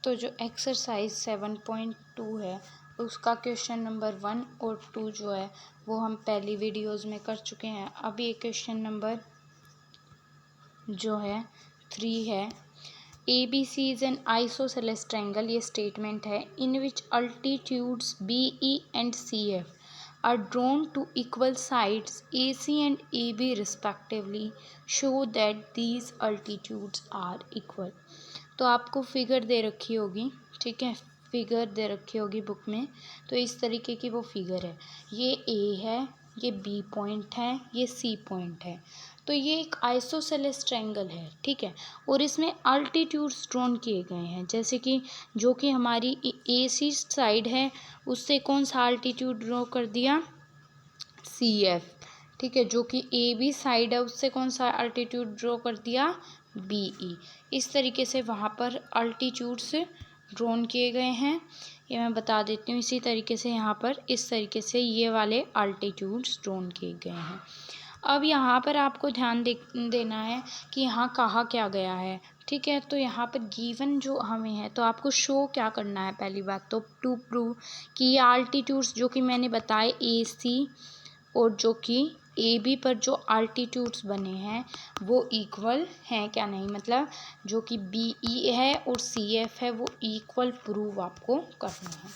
तो जो एक्सरसाइज 7.2 है उसका क्वेश्चन नंबर 1 और 2 जो है वो हम पहली वीडियोज़ में कर चुके हैं। अब ये क्वेश्चन नंबर जो है 3 है। ABC is an isosceles triangle, ये स्टेटमेंट है, in which altitudes BE and CF are drawn to equal sides AC and AB respectively, show that these altitudes are equal। तो आपको फिगर दे रखी होगी, ठीक है, फिगर दे रखी होगी बुक में। तो इस तरीके की वो फिगर है, ये A है, ये B पॉइंट है, ये C पॉइंट है। तो ये एक आइसोसेलेस ट्रायंगल है, ठीक है, और इसमें अल्टीट्यूड्स ड्रॉन किए गए हैं। जैसे कि जो कि हमारी AC साइड है उससे कौन सा अल्टीट्यूड ड्रॉ कर दिया, CF, ठीक है। जो कि AB साइड है उससे कौन सा अल्टीट्यूड ड्रॉ कर दिया, BE। इस तरीके से वहाँ पर अल्टीट्यूड्स ड्रॉन किए गए हैं, ये मैं बता देती हूँ। इसी तरीके से यहाँ पर इस तरीके से ये वाले अल्टीट्यूड्स ड्रॉन किए गए हैं। अब यहाँ पर आपको ध्यान देना है कि यहाँ कहा क्या गया है, ठीक है। तो यहाँ पर गिवन जो हमें है तो आपको शो क्या करना है, पहली बात तो टू प्रूव कि ये अल्टीट्यूड्स जो कि मैंने बताए AC और जो कि AB पर जो अल्टीट्यूड्स बने हैं वो इक्वल हैं क्या नहीं, मतलब जो कि BE है और CF है वो इक्वल प्रूव आपको करना है।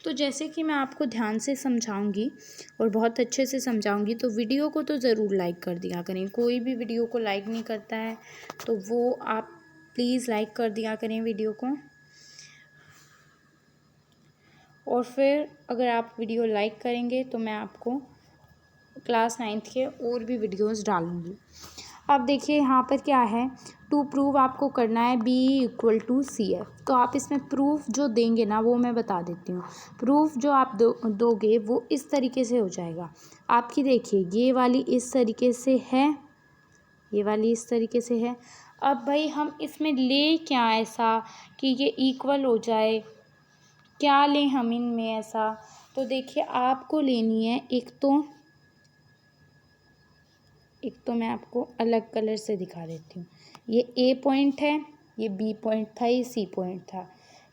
तो जैसे कि मैं आपको ध्यान से समझाऊंगी और बहुत अच्छे से समझाऊंगी, तो वीडियो को तो ज़रूर लाइक कर दिया करें। कोई भी वीडियो को लाइक नहीं करता है तो वो आप प्लीज़ लाइक कर दिया करें वीडियो को। और फिर अगर आप वीडियो लाइक करेंगे तो मैं आपको क्लास 9th के और भी वीडियोस डालूंगी। अब देखिए यहाँ पर क्या है, टू प्रूव आपको करना है BE इक्वल टू CF। तो आप इसमें प्रूफ जो देंगे ना वो मैं बता देती हूँ। प्रूफ जो आप दोगे वो इस तरीके से हो जाएगा आपकी। देखिए ये वाली इस तरीके से है, ये वाली इस तरीके से है। अब भाई हम इसमें ले क्या ऐसा कि ये इक्वल हो जाए, क्या लें हम इनमें ऐसा। तो देखिए आपको लेनी है एक तो मैं आपको अलग कलर से दिखा देती हूँ। ये A पॉइंट है, ये B पॉइंट था, ये C पॉइंट था।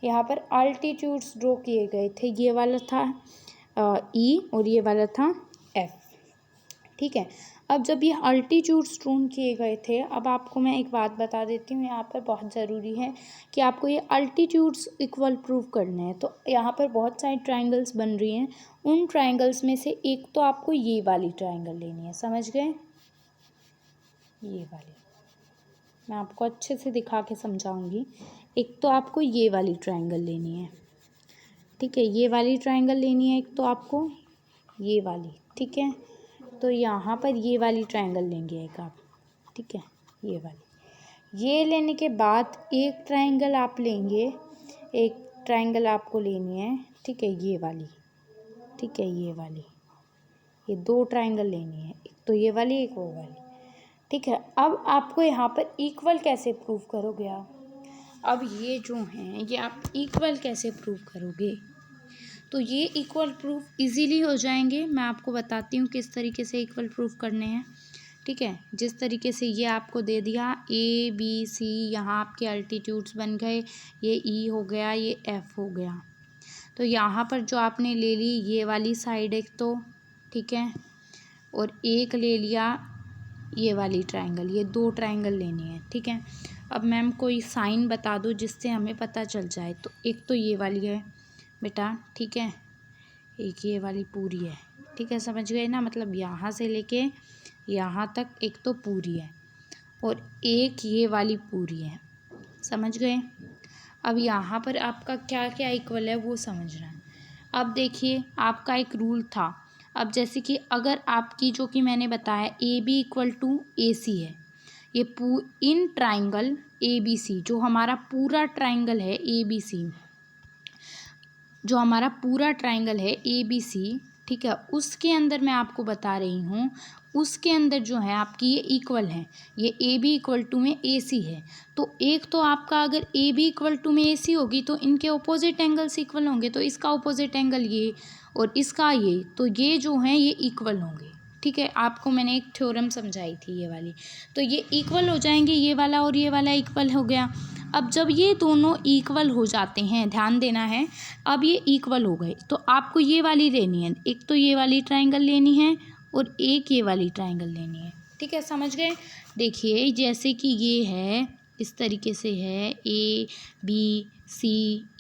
यहाँ पर अल्टीट्यूड्स ड्रॉ किए गए थे, ये वाला था E और ये वाला था F, ठीक है। अब जब ये अल्टीट्यूड्स ड्रॉन किए गए थे, अब आपको मैं एक बात बता देती हूँ, यहाँ पर बहुत ज़रूरी है कि आपको ये अल्टीट्यूड्स इक्वल प्रूव करने हैं। तो यहाँ पर बहुत सारी ट्रायंगल्स बन रही हैं, उन ट्रायंगल्स में से एक तो आपको ये वाली ट्रायंगल लेनी है, समझ गए, ये वाली मैं आपको अच्छे से दिखा के समझाऊंगी। एक तो आपको ये वाली ट्रायंगल लेनी है, ठीक है, ये वाली ट्रायंगल लेनी है, एक तो आपको ये वाली, ठीक है। तो यहाँ पर ये वाली ट्रायंगल लेंगे एक आप, ठीक है, ये वाली। ये लेने के बाद एक ट्रायंगल आप लेंगे, एक ट्रायंगल आपको लेनी है, ठीक है, ये वाली, ठीक है, ये वाली, ये दो ट्रायंगल लेनी है, एक तो ये वाली एक वो वाली, ठीक है। अब आपको यहाँ पर इक्वल कैसे प्रूव करोगे आप, अब ये जो हैं ये आप इक्वल कैसे प्रूव करोगे। तो ये इक्वल प्रूफ इजीली हो जाएंगे, मैं आपको बताती हूँ किस तरीके से इक्वल प्रूफ करने हैं, ठीक है। जिस तरीके से ये आपको दे दिया ABC, यहाँ आपके अल्टीट्यूड्स बन गए, ये E हो गया, ये F हो गया। तो यहाँ पर जो आपने ले ली ये वाली साइड एक तो, ठीक है, और एक ले लिया ये वाली ट्रायंगल, ये दो ट्रायंगल लेनी है, ठीक है। अब मैम कोई साइन बता दो जिससे हमें पता चल जाए। तो एक तो ये वाली है बेटा, ठीक है, एक ये वाली पूरी है, ठीक है, समझ गए ना, मतलब यहाँ से लेके यहाँ तक एक तो पूरी है और एक ये वाली पूरी है, समझ गए। अब यहाँ पर आपका क्या क्या इक्वल है वो समझना है। अब देखिए आपका एक रूल था, अब जैसे कि अगर आपकी जो कि मैंने बताया AB इक्वल टू AC है, ये इन ट्राइंगल ABC जो हमारा पूरा ट्राइंगल है ABC, जो हमारा पूरा ट्राइंगल है ABC, ठीक है, उसके अंदर मैं आपको बता रही हूँ, उसके अंदर जो है आपकी ये इक्वल है, ये AB इक्वल टू में AC है। तो एक तो आपका अगर AB इक्वल टू में AC होगी तो इनके ऑपोजिट एंगल्स इक्वल होंगे, तो इसका ऑपोजिट एंगल ये और इसका ये, तो ये जो हैं ये इक्वल होंगे, ठीक है। आपको मैंने एक थ्योरम समझाई थी ये वाली, तो ये इक्वल हो जाएंगे, ये वाला और ये वाला इक्वल हो गया। अब जब ये दोनों इक्वल हो जाते हैं, ध्यान देना है, अब ये इक्वल हो गए तो आपको ये वाली लेनी है, एक तो ये वाली ट्राइंगल लेनी है और एक ये वाली ट्राइंगल लेनी है। ठीक है, समझ गए। देखिए जैसे कि ये है, इस तरीके से है A B C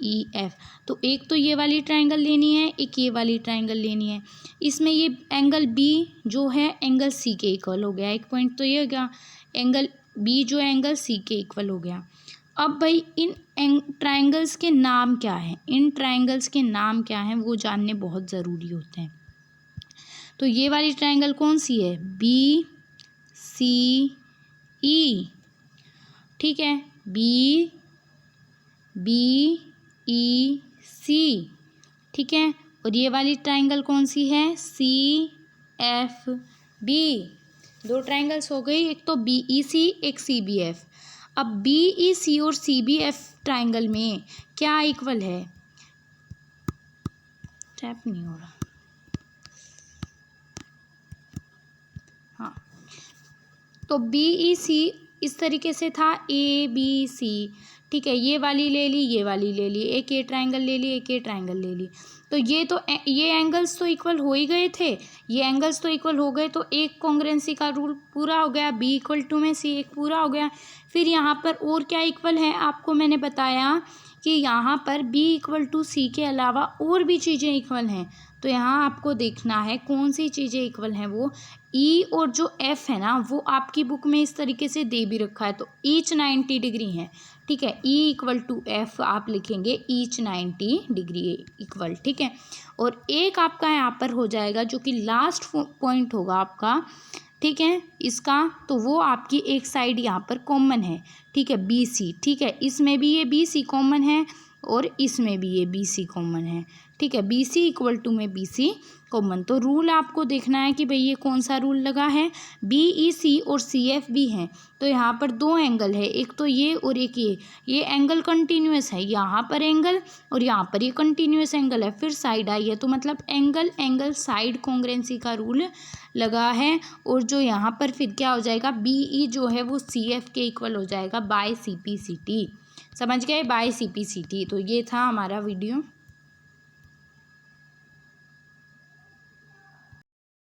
E F, तो एक तो ये वाली ट्राइंगल लेनी है, एक ये वाली ट्राइंगल लेनी है। इसमें ये एंगल बी जो है एंगल सी के इक्वल हो गया, एक पॉइंट तो ये हो गया, एंगल बी जो है एंगल सी के इक्वल हो गया। अब भाई इन ट्राइंगल्स के नाम क्या हैं, इन ट्राइंगल्स के नाम क्या हैं वो जानने बहुत ज़रूरी होते हैं। तो ये वाली ट्राइंगल कौन सी है, बी सी ई, ठीक है, बी बी ई सी, ठीक है। और ये वाली ट्राइंगल कौन सी है, सी एफ बी। दो ट्राइंगल्स हो गई, एक तो बी ई सी, एक सी बी एफ। अब बी ई सी और सी बी एफ ट्राइंगल में क्या इक्वल है, टैप नहीं हो रहा, हाँ, तो बी ई सी इस तरीके से था, ए बी सी, ठीक है, ये वाली ले ली, ये वाली ले ली, एक ये ट्राइंगल ले ली, एक ये ट्राइंगल ले ली, तो ये एंगल्स तो इक्वल हो ही गए थे, ये एंगल्स तो इक्वल हो गए, तो एक कॉन्ग्रुएंसी का रूल पूरा हो गया, बी इक्वल टू में सी एक पूरा हो गया। फिर यहाँ पर और क्या इक्वल है, आपको मैंने बताया कि यहाँ पर बी इक्वल टू सी के अलावा और भी चीज़ें इक्वल हैं, तो यहाँ आपको देखना है कौन सी चीज़ें इक्वल हैं। वो ई और जो एफ है ना, वो आपकी बुक में इस तरीके से दे भी रखा है, तो ईच 90 डिग्री है, ठीक है, ई इक्वल टू एफ आप लिखेंगे ईच 90 डिग्री इक्वल, ठीक है। और एक आपका यहाँ पर हो जाएगा जो कि लास्ट पॉइंट होगा आपका, ठीक है, इसका, तो वो आपकी एक साइड यहाँ पर कॉमन है, ठीक है, बी सी, ठीक है, इसमें भी ये बी सी कॉमन है और इसमें भी ये बी सी कॉमन है, ठीक है, बी सी इक्वल टू में बी सी कॉमन। तो रूल आपको देखना है कि भाई ये कौन सा रूल लगा है, बी ई सी और सी एफ भी हैं, तो यहाँ पर दो एंगल है, एक तो ये और एक ये एंगल कंटिन्यूअस है, यहाँ पर एंगल और यहाँ पर ये कंटिन्यूअस एंगल है, फिर साइड आई है, तो मतलब एंगल साइड कॉन्ग्रुएंसी का रूल लगा है। और जो यहाँ पर फिर क्या हो जाएगा, बी ई जो है वो सी एफ के इक्वल हो जाएगा by C P C T, समझ गए, by C P C T. तो ये था हमारा वीडियो।